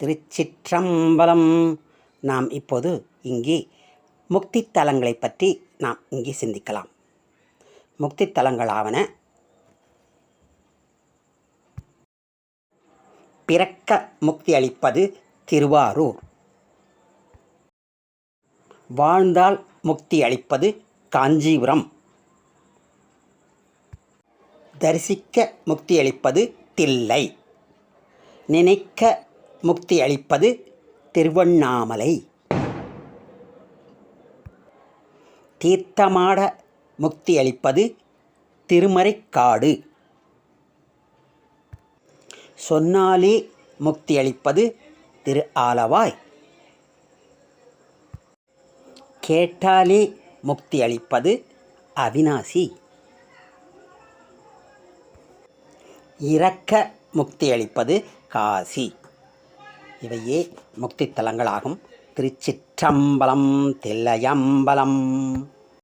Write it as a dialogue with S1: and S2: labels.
S1: திருச்சிற்றம்பலம். நாம் இப்போது இங்கே முக்தி தலங்களை பற்றி நாம் இங்கே சிந்திக்கலாம். முக்தி தலங்களாவன பிறக்க முக்தி அளிப்பது திருவாரூர், வாழ்ந்தால் முக்தி அளிப்பது காஞ்சிபுரம், தரிசிக்க முக்தி அளிப்பது தில்லை, நினைக்க முக்தி அளிப்பது திருவண்ணாமலை, தீர்த்தமாட முக்தி அளிப்பது திருமறைக்காடு, சொன்னாலே முக்தி அளிப்பது திரு ஆலவாய், கேட்டாலே முக்தி அளிப்பது அவிநாசி, இறக்க முக்தி அளிப்பது காசி. இவையே முக்தி தலங்களாகும். திருச்சிற்றம்பலம். தில்லையம்பலம்.